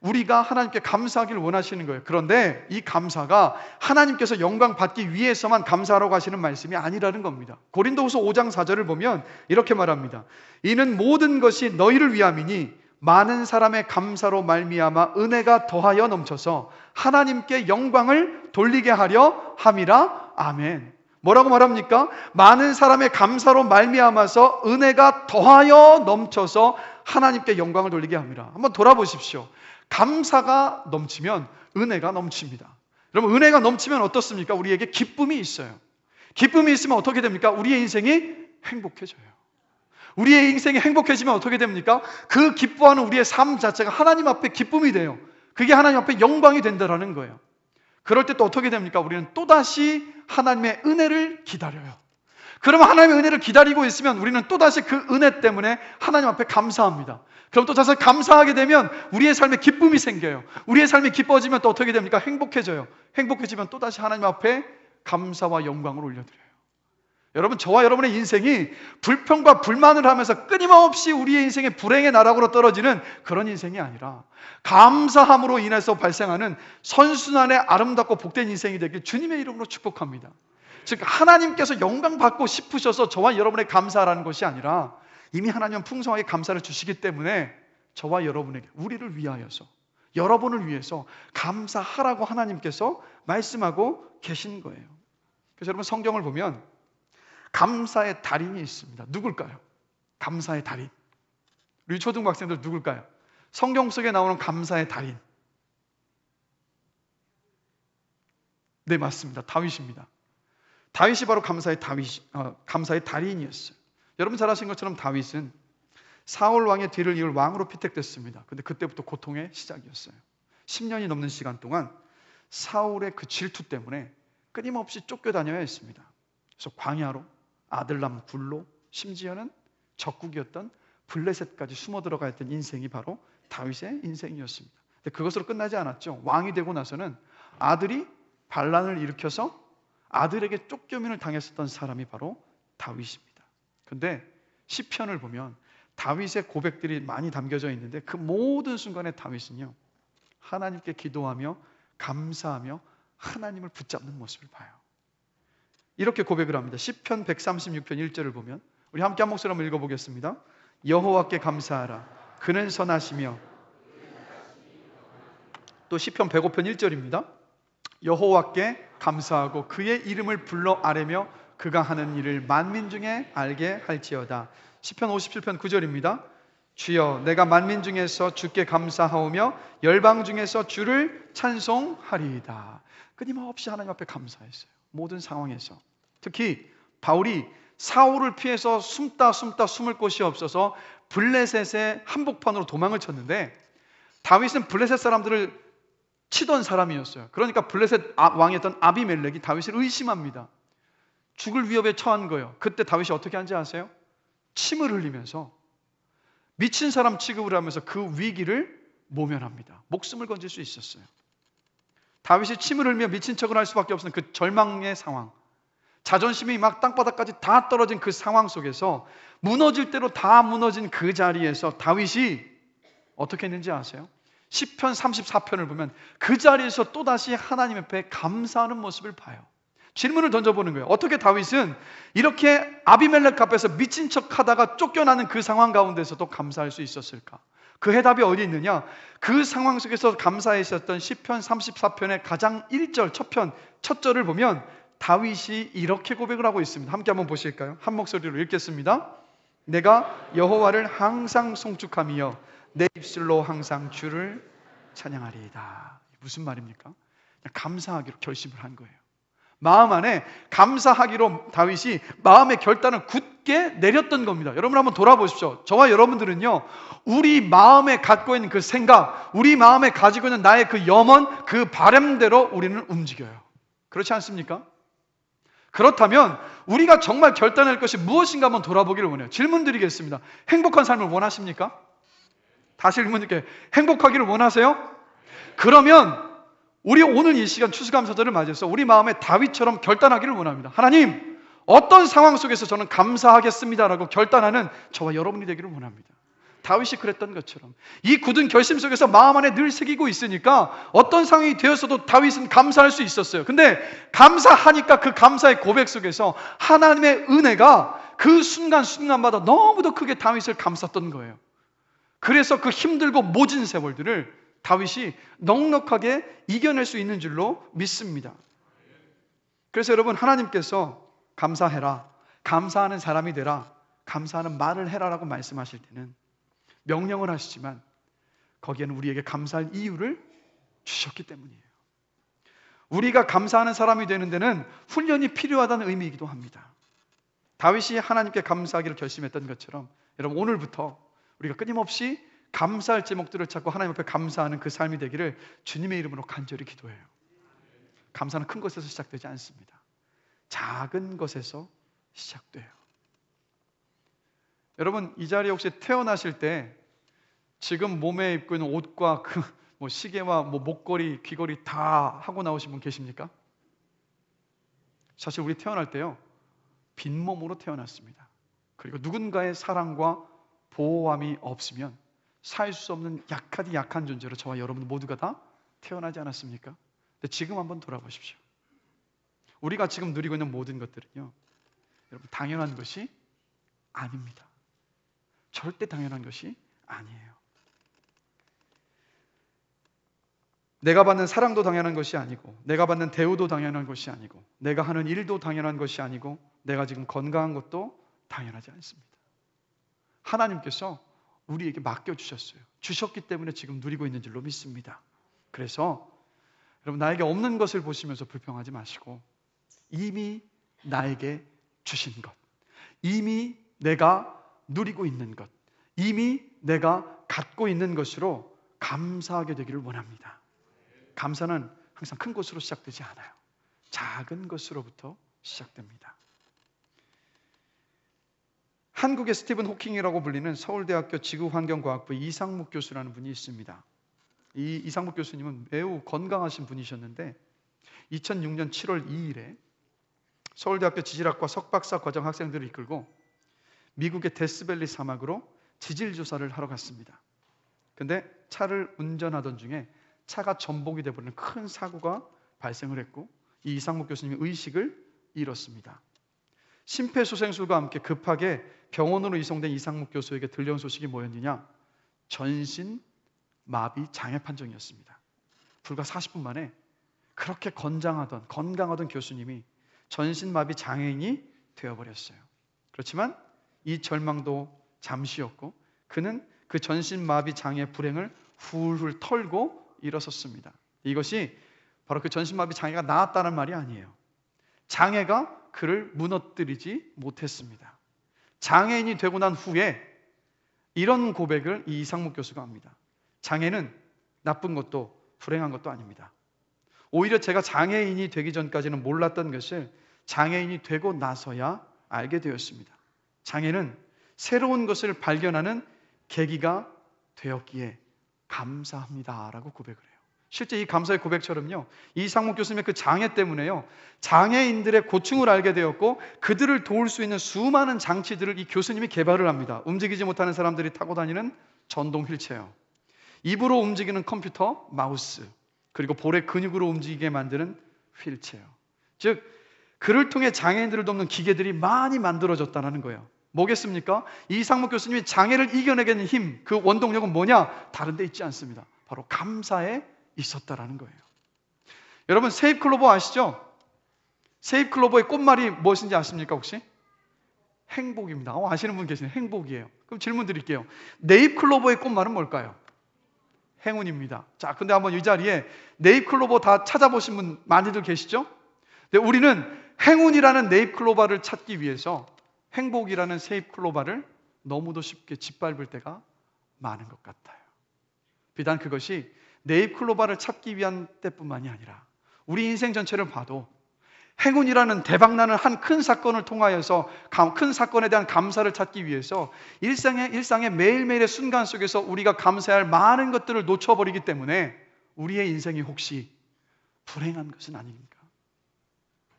우리가 하나님께 감사하기를 원하시는 거예요. 그런데 이 감사가 하나님께서 영광 받기 위해서만 감사하라고 하시는 말씀이 아니라는 겁니다. 고린도후서 5장 4절을 보면 이렇게 말합니다. 이는 모든 것이 너희를 위함이니 많은 사람의 감사로 말미암아 은혜가 더하여 넘쳐서 하나님께 영광을 돌리게 하려 함이라. 아멘. 뭐라고 말합니까? 많은 사람의 감사로 말미암아서 은혜가 더하여 넘쳐서 하나님께 영광을 돌리게 합니다. 한번 돌아보십시오. 감사가 넘치면 은혜가 넘칩니다. 여러분, 은혜가 넘치면 어떻습니까? 우리에게 기쁨이 있어요. 기쁨이 있으면 어떻게 됩니까? 우리의 인생이 행복해져요. 우리의 인생이 행복해지면 어떻게 됩니까? 그 기뻐하는 우리의 삶 자체가 하나님 앞에 기쁨이 돼요. 그게 하나님 앞에 영광이 된다는 거예요. 그럴 때 또 어떻게 됩니까? 우리는 또다시 하나님의 은혜를 기다려요. 그러면 하나님의 은혜를 기다리고 있으면 우리는 또다시 그 은혜 때문에 하나님 앞에 감사합니다. 그럼 또 다시 감사하게 되면 우리의 삶에 기쁨이 생겨요. 우리의 삶이 기뻐지면 또 어떻게 됩니까? 행복해져요. 행복해지면 또다시 하나님 앞에 감사와 영광을 올려드려요. 여러분, 저와 여러분의 인생이 불평과 불만을 하면서 끊임없이 우리의 인생의 불행의 나락으로 떨어지는 그런 인생이 아니라 감사함으로 인해서 발생하는 선순환의 아름답고 복된 인생이 되길 주님의 이름으로 축복합니다. 즉 하나님께서 영광 받고 싶으셔서 저와 여러분의 감사라는 것이 아니라 이미 하나님은 풍성하게 감사를 주시기 때문에 저와 여러분에게, 우리를 위하여서, 여러분을 위해서 감사하라고 하나님께서 말씀하고 계신 거예요. 그래서 여러분, 성경을 보면 감사의 달인이 있습니다. 누굴까요? 감사의 달인. 우리 초등학생들 누굴까요? 성경 속에 나오는 감사의 달인. 네, 맞습니다. 다윗입니다. 다윗이 바로 감사의 달인이었어요. 여러분 잘 아시는 것처럼 다윗은 사울 왕의 뒤를 이을 왕으로 피택됐습니다. 근데 그때부터 고통의 시작이었어요. 10년이 넘는 시간 동안 사울의 그 질투 때문에 끊임없이 쫓겨다녀야 했습니다. 그래서 광야로, 아들람 굴로, 심지어는 적국이었던 블레셋까지 숨어 들어가 있던 인생이 바로 다윗의 인생이었습니다. 근데 그것으로 끝나지 않았죠. 왕이 되고 나서는 아들이 반란을 일으켜서 아들에게 쫓겨민을 당했었던 사람이 바로 다윗입니다. 근데 시편을 보면 다윗의 고백들이 많이 담겨져 있는데 그 모든 순간에 다윗은요, 하나님께 기도하며 감사하며 하나님을 붙잡는 모습을 봐요. 이렇게 고백을 합니다. 시편 136편 1절을 보면 우리 함께 한 목소리 한번 읽어보겠습니다. 여호와께 감사하라. 그는 선하시며. 또 시편 105편 1절입니다. 여호와께 감사하고 그의 이름을 불러 아뢰며 그가 하는 일을 만민 중에 알게 할지어다. 시편 57편 9절입니다. 주여, 내가 만민 중에서 주께 감사하오며 열방 중에서 주를 찬송하리이다. 끊임없이 하나님 앞에 감사했어요. 모든 상황에서. 특히 바울이 사울을 피해서 숨을 곳이 없어서 블레셋의 한복판으로 도망을 쳤는데 다윗은 블레셋 사람들을 치던 사람이었어요. 그러니까 블레셋 왕이었던 아비멜렉이 다윗을 의심합니다. 죽을 위협에 처한 거예요. 그때 다윗이 어떻게 한지 아세요? 침을 흘리면서 미친 사람 취급을 하면서 그 위기를 모면합니다. 목숨을 건질 수 있었어요. 다윗이 침을 흘리며 미친 척을 할 수밖에 없는 그 절망의 상황, 자존심이 막 땅바닥까지 다 떨어진 그 상황 속에서 무너질 대로 다 무너진 그 자리에서 다윗이 어떻게 했는지 아세요? 시편 34편을 보면 그 자리에서 또다시 하나님 앞에 감사하는 모습을 봐요. 질문을 던져보는 거예요. 어떻게 다윗은 이렇게 아비멜렉 앞에서 미친 척 하다가 쫓겨나는 그 상황 가운데서도 감사할 수 있었을까? 그 해답이 어디 있느냐? 그 상황 속에서 감사했었던 시편 34편의 가장 1절, 첫 절을 보면 다윗이 이렇게 고백을 하고 있습니다. 함께 한번 보실까요? 한 목소리로 읽겠습니다. 내가 여호와를 항상 송축하며 내 입술로 항상 주를 찬양하리이다. 무슨 말입니까? 그냥 감사하기로 결심을 한 거예요. 마음 안에 감사하기로 다윗이 마음의 결단을 굳게 내렸던 겁니다. 여러분 한번 돌아보십시오. 저와 여러분들은요, 우리 마음에 갖고 있는 그 생각, 우리 마음에 가지고 있는 나의 그 염원, 그 바람대로 우리는 움직여요. 그렇지 않습니까? 그렇다면 우리가 정말 결단할 것이 무엇인가 한번 돌아보기를 원해요. 질문 드리겠습니다. 행복한 삶을 원하십니까? 다시 질문 드릴게요. 행복하기를 원하세요? 그러면 우리 오늘 이 시간 추수감사절을 맞이해서 우리 마음에 다윗처럼 결단하기를 원합니다. 하나님, 어떤 상황 속에서 저는 감사하겠습니다라고 결단하는 저와 여러분이 되기를 원합니다. 다윗이 그랬던 것처럼 이 굳은 결심 속에서 마음 안에 늘 새기고 있으니까 어떤 상황이 되었어도 다윗은 감사할 수 있었어요. 근데 감사하니까 그 감사의 고백 속에서 하나님의 은혜가 그 순간순간마다 너무도 크게 다윗을 감쌌던 거예요. 그래서 그 힘들고 모진 세월들을 다윗이 넉넉하게 이겨낼 수 있는 줄로 믿습니다. 그래서 여러분, 하나님께서 감사해라, 감사하는 사람이 되라, 감사하는 말을 해라라고 말씀하실 때는 명령을 하시지만 거기에는 우리에게 감사할 이유를 주셨기 때문이에요. 우리가 감사하는 사람이 되는 데는 훈련이 필요하다는 의미이기도 합니다. 다윗이 하나님께 감사하기를 결심했던 것처럼 여러분, 오늘부터 우리가 끊임없이 감사할 제목들을 찾고 하나님 앞에 감사하는 그 삶이 되기를 주님의 이름으로 간절히 기도해요. 감사는 큰 것에서 시작되지 않습니다. 작은 것에서 시작돼요. 여러분, 이 자리에 혹시 태어나실 때 지금 몸에 입고 있는 옷과 그 시계와 목걸이, 귀걸이 다 하고 나오신 분 계십니까? 사실 우리 태어날 때요, 빈몸으로 태어났습니다. 그리고 누군가의 사랑과 보호함이 없으면 살 수 없는 약한 존재로 저와 여러분 모두가 다 태어나지 않았습니까? 근데 지금 한번 돌아보십시오. 우리가 지금 누리고 있는 모든 것들은요, 여러분, 당연한 것이 아닙니다. 절대 당연한 것이 아니에요. 내가 받는 사랑도 당연한 것이 아니고, 내가 받는 대우도 당연한 것이 아니고, 내가 하는 일도 당연한 것이 아니고, 내가 지금 건강한 것도 당연하지 않습니다. 하나님께서 우리에게 맡겨주셨어요. 주셨기 때문에 지금 누리고 있는 줄로 믿습니다. 그래서 여러분, 나에게 없는 것을 보시면서 불평하지 마시고 이미 나에게 주신 것, 이미 내가 누리고 있는 것, 이미 내가 갖고 있는 것으로 감사하게 되기를 원합니다. 감사는 항상 큰 것으로 시작되지 않아요. 작은 것으로부터 시작됩니다. 한국의 스티븐 호킹이라고 불리는 서울대학교 지구환경과학부 이상묵 교수라는 분이 있습니다. 이 이상묵 교수님은 매우 건강하신 분이셨는데 2006년 7월 2일에 서울대학교 지질학과 석박사 과정 학생들을 이끌고 미국의 데스밸리 사막으로 지질 조사를 하러 갔습니다. 근데 차를 운전하던 중에 차가 전복이 되어버리는 큰 사고가 발생을 했고 이 이상묵 교수님이 의식을 잃었습니다. 심폐소생술과 함께 급하게 병원으로 이송된 이상묵 교수에게 들려온 소식이 뭐였느냐? 전신 마비 장애 판정이었습니다. 불과 40분 만에 그렇게 건강하던 교수님이 전신 마비 장애인이 되어버렸어요. 그렇지만 이 절망도 잠시였고 그는 그 전신 마비 장애 불행을 훌훌 털고 일어섰습니다. 이것이 바로 그 전신 마비 장애가 나았다는 말이 아니에요. 장애가 그를 무너뜨리지 못했습니다. 장애인이 되고 난 후에 이런 고백을 이 이상묵 교수가 합니다. 장애는 나쁜 것도 불행한 것도 아닙니다. 오히려 제가 장애인이 되기 전까지는 몰랐던 것을 장애인이 되고 나서야 알게 되었습니다. 장애는 새로운 것을 발견하는 계기가 되었기에 감사합니다라고 고백을 해요. 실제 이 감사의 고백처럼요, 이상목 교수님의 그 장애 때문에요, 장애인들의 고충을 알게 되었고 그들을 도울 수 있는 수많은 장치들을 이 교수님이 개발을 합니다. 움직이지 못하는 사람들이 타고 다니는 전동 휠체어, 입으로 움직이는 컴퓨터, 마우스, 그리고 볼의 근육으로 움직이게 만드는 휠체어. 즉 그를 통해 장애인들을 돕는 기계들이 많이 만들어졌다는 거예요. 뭐겠습니까? 이상목 교수님이 장애를 이겨내게 힘, 그 원동력은 뭐냐? 다른 데 있지 않습니다. 바로 감사에 있었다라는 거예요. 여러분 세잎클로버 아시죠? 세잎클로버의 꽃말이 무엇인지 아십니까 혹시? 행복입니다. 아시는 분 계시네요. 행복이에요. 그럼 질문 드릴게요. 네잎클로버의 꽃말은 뭘까요? 행운입니다. 자, 근데 한번 이 자리에 네잎클로버 다 찾아보신 분 많이들 계시죠? 근데 우리는 행운이라는 네잎클로버를 찾기 위해서 행복이라는 세잎클로버를 너무도 쉽게 짓밟을 때가 많은 것 같아요. 비단 그것이 네잎클로버를 찾기 위한 때뿐만이 아니라 우리 인생 전체를 봐도 행운이라는 대박나는 한 큰 사건을 통하여서 큰 사건에 대한 감사를 찾기 위해서 일상의 매일매일의 순간 속에서 우리가 감사할 많은 것들을 놓쳐버리기 때문에 우리의 인생이 혹시 불행한 것은 아닙니까?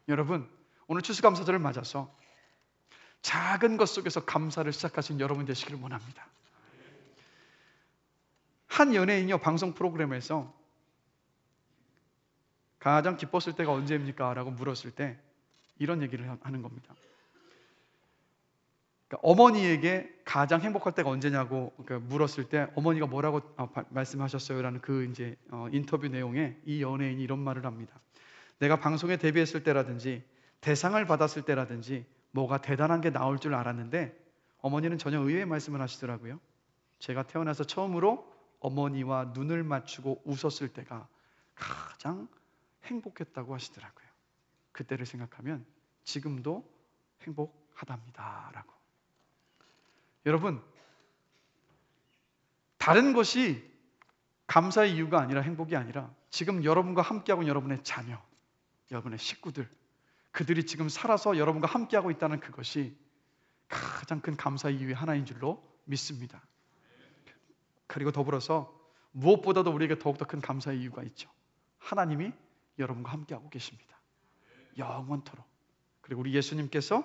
여러분, 오늘 추수감사절을 맞아서 작은 것 속에서 감사를 시작하신 여러분 되시기를 원합니다. 한 연예인이요, 방송 프로그램에서 가장 기뻤을 때가 언제입니까? 라고 물었을 때 이런 얘기를 하는 겁니다. 그러니까 어머니에게 가장 행복할 때가 언제냐고 물었을 때 어머니가 뭐라고 말씀하셨어요? 라는 그 이제 인터뷰 내용에 이 연예인이 이런 말을 합니다. 내가 방송에 데뷔했을 때라든지 대상을 받았을 때라든지 뭐가 대단한 게 나올 줄 알았는데 어머니는 전혀 의외의 말씀을 하시더라고요. 제가 태어나서 처음으로 어머니와 눈을 맞추고 웃었을 때가 가장 행복했다고 하시더라고요. 그때를 생각하면 지금도 행복하답니다 라고. 여러분, 다른 것이 감사의 이유가 아니라 행복이 아니라 지금 여러분과 함께하고 있는 여러분의 자녀, 여러분의 식구들, 그들이 지금 살아서 여러분과 함께하고 있다는 그것이 가장 큰 감사의 이유의 하나인 줄로 믿습니다. 그리고 더불어서 무엇보다도 우리에게 더욱더 큰 감사의 이유가 있죠. 하나님이 여러분과 함께하고 계십니다. 영원토록. 그리고 우리 예수님께서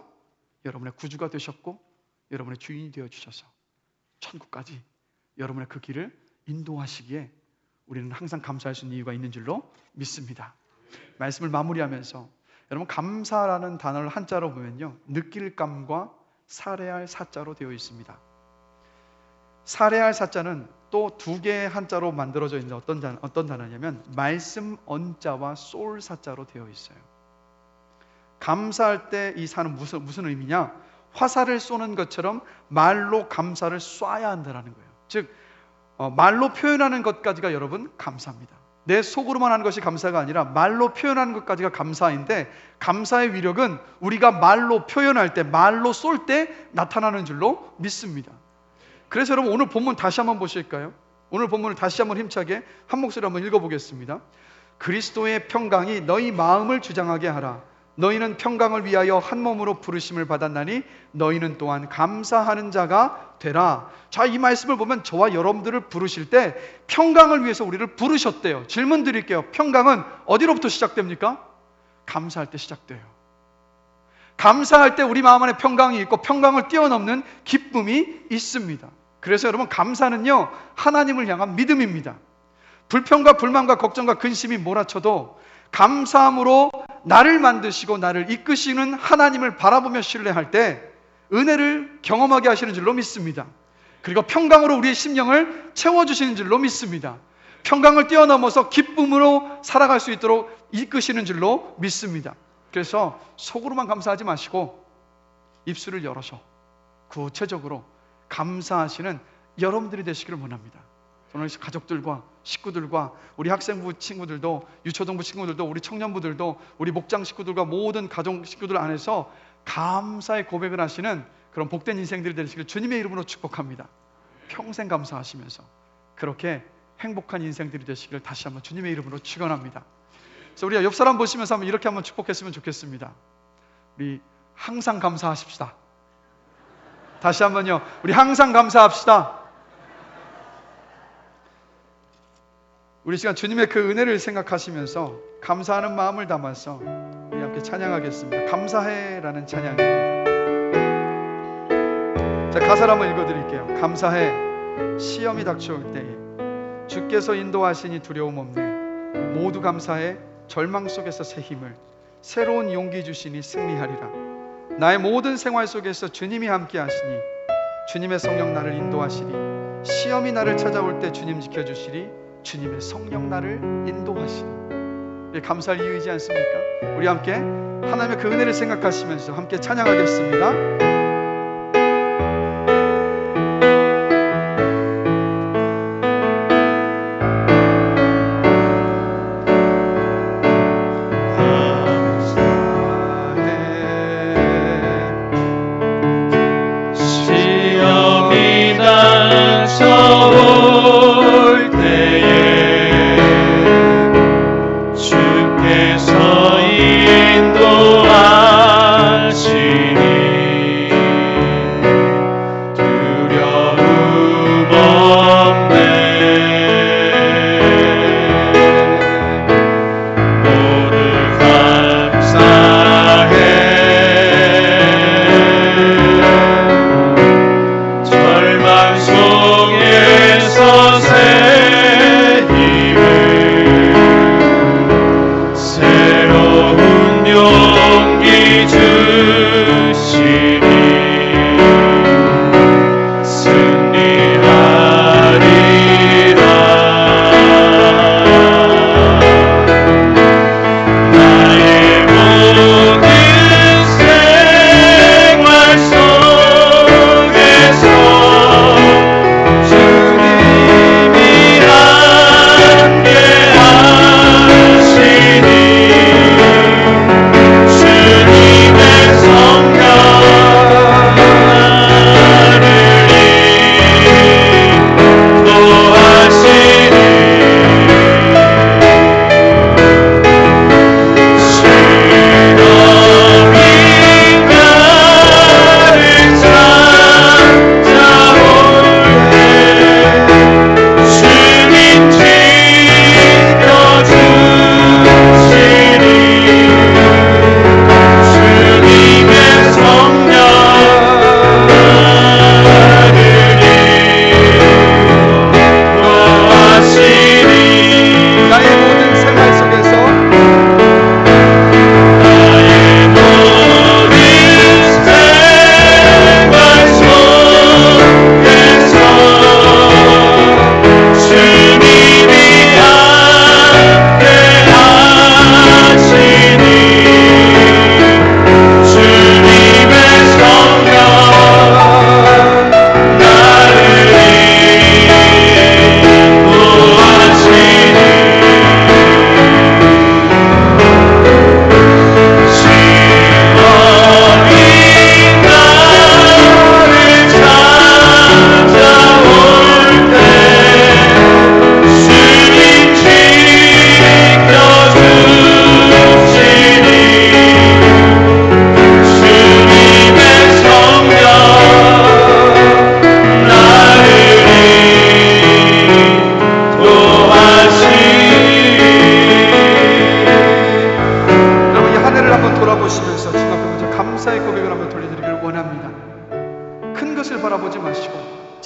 여러분의 구주가 되셨고 여러분의 주인이 되어주셔서 천국까지 여러분의 그 길을 인도하시기에 우리는 항상 감사할 수 있는 이유가 있는 줄로 믿습니다. 말씀을 마무리하면서 여러분, 감사라는 단어를 한자로 보면요, 느낄감과 살해할 사자로 되어 있습니다. 살해할 사자는 또 두 개의 한자로 만들어져 있는 어떤 단어냐면 말씀 언자와 쏠 사자로 되어 있어요. 감사할 때 이 사는 무슨 의미냐? 화살을 쏘는 것처럼 말로 감사를 쏴야 한다는 거예요. 즉 말로 표현하는 것까지가 여러분 감사입니다. 내 속으로만 하는 것이 감사가 아니라 말로 표현하는 것까지가 감사인데, 감사의 위력은 우리가 말로 표현할 때, 말로 쏠 때 나타나는 줄로 믿습니다. 그래서 여러분, 오늘 본문 다시 한번 보실까요? 오늘 본문을 다시 한번 힘차게 한 목소리로 한번 읽어보겠습니다. 그리스도의 평강이 너희 마음을 주장하게 하라. 너희는 평강을 위하여 한 몸으로 부르심을 받았나니 너희는 또한 감사하는 자가 되라. 자, 이 말씀을 보면 저와 여러분들을 부르실 때 평강을 위해서 우리를 부르셨대요. 질문 드릴게요. 평강은 어디로부터 시작됩니까? 감사할 때 시작돼요. 감사할 때 우리 마음 안에 평강이 있고 평강을 뛰어넘는 기쁨이 있습니다. 그래서 여러분, 감사는요, 하나님을 향한 믿음입니다. 불평과 불만과 걱정과 근심이 몰아쳐도 감사함으로 나를 만드시고 나를 이끄시는 하나님을 바라보며 신뢰할 때 은혜를 경험하게 하시는 줄로 믿습니다. 그리고 평강으로 우리의 심령을 채워주시는 줄로 믿습니다. 평강을 뛰어넘어서 기쁨으로 살아갈 수 있도록 이끄시는 줄로 믿습니다. 그래서 속으로만 감사하지 마시고 입술을 열어서 구체적으로 감사하시는 여러분들이 되시기를 원합니다. 오늘 가족들과 식구들과 우리 학생부 친구들도, 유초등부 친구들도, 우리 청년부들도, 우리 목장 식구들과 모든 가족 식구들 안에서 감사의 고백을 하시는 그런 복된 인생들이 되시길 주님의 이름으로 축복합니다. 평생 감사하시면서 그렇게 행복한 인생들이 되시기를 다시 한번 주님의 이름으로 축원합니다. 그래서 우리가 옆 사람 보시면서 한번 이렇게 한번 축복했으면 좋겠습니다. 우리 항상 감사하십시다. 다시 한번요. 우리 항상 감사합시다. 우리 시간 주님의 그 은혜를 생각하시면서 감사하는 마음을 담아서 우리 함께 찬양하겠습니다. 감사해라는 찬양입니다. 자, 가사를 한번 읽어드릴게요. 감사해 시험이 닥쳐올 때에 주께서 인도하시니 두려움 없네. 모두 감사해 절망 속에서 새 힘을 새로운 용기 주시니 승리하리라. 나의 모든 생활 속에서 주님이 함께 하시니 주님의 성령 나를 인도하시리. 시험이 나를 찾아올 때 주님 지켜주시리. 주님의 성령 나를 인도하시니. 감사할 이유이지 않습니까? 우리 함께 하나님의 그 은혜를 생각하시면서 함께 찬양하겠습니다.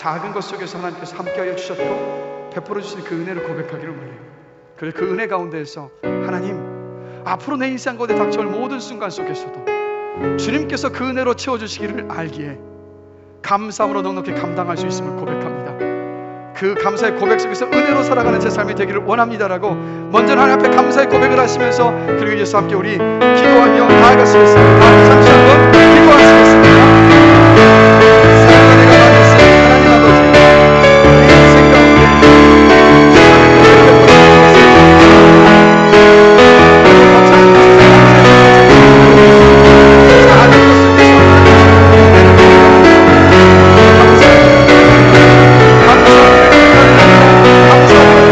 작은 것 속에서 하나님께서 함께하여 주셨고 베풀어 주신 그 은혜를 고백하기를 원해요. 그래서 그 은혜 가운데에서 하나님, 앞으로 내 인생 가운데 닥쳐올 모든 순간 속에서도 주님께서 그 은혜로 채워주시기를 알기에 감사함으로 넉넉히 감당할 수 있음을 고백합니다. 그 감사의 고백 속에서 은혜로 살아가는 제 삶이 되기를 원합니다라고 먼저 하나님 앞에 감사의 고백을 하시면서 그리고 예수 함께 우리 기도하며 나아가시겠습니다. 잠시 한번 기도하시겠습니다. 사랑과 내가 받으신 하나님 아버지, 우리 인생 가운데 감사합니다.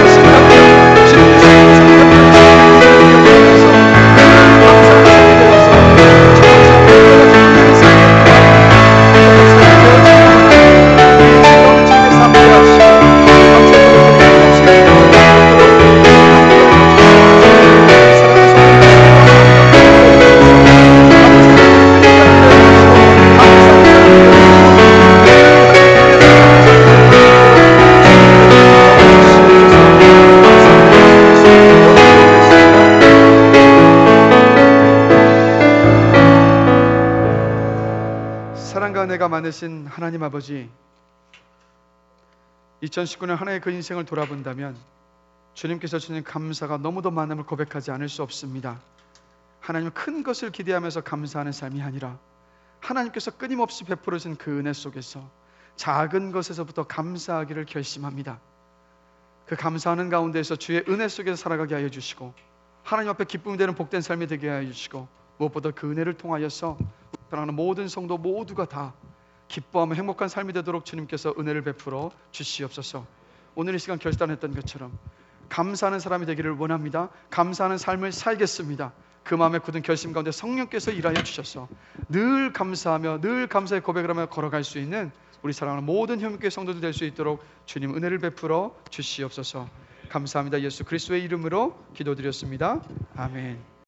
은혜가 많으신 하나님 아버지, 2019년 한 해의 그 인생을 돌아본다면 주님께서 주신 감사가 너무도 많음을 고백하지 않을 수 없습니다. 하나님, 큰 것을 기대하면서 감사하는 삶이 아니라 하나님께서 끊임없이 베풀어진 그 은혜 속에서 작은 것에서부터 감사하기를 결심합니다. 그 감사하는 가운데에서 주의 은혜 속에서 살아가게 하여 주시고, 하나님 앞에 기쁨이 되는 복된 삶이 되게 하여 주시고, 무엇보다 그 은혜를 통하여서 사랑하는 모든 성도 모두가 다 기뻐하며 행복한 삶이 되도록 주님께서 은혜를 베풀어 주시옵소서. 오늘 이 시간 결단했던 것처럼 감사하는 사람이 되기를 원합니다. 감사하는 삶을 살겠습니다. 그 마음의 굳은 결심 가운데 성령께서 일하여 주셔서 늘 감사하며 늘 감사의 고백을 하며 걸어갈 수 있는 우리 사랑하는 모든 형님교회 성도들 될 수 있도록 주님 은혜를 베풀어 주시옵소서. 감사합니다. 예수 그리스도의 이름으로 기도드렸습니다. 아멘.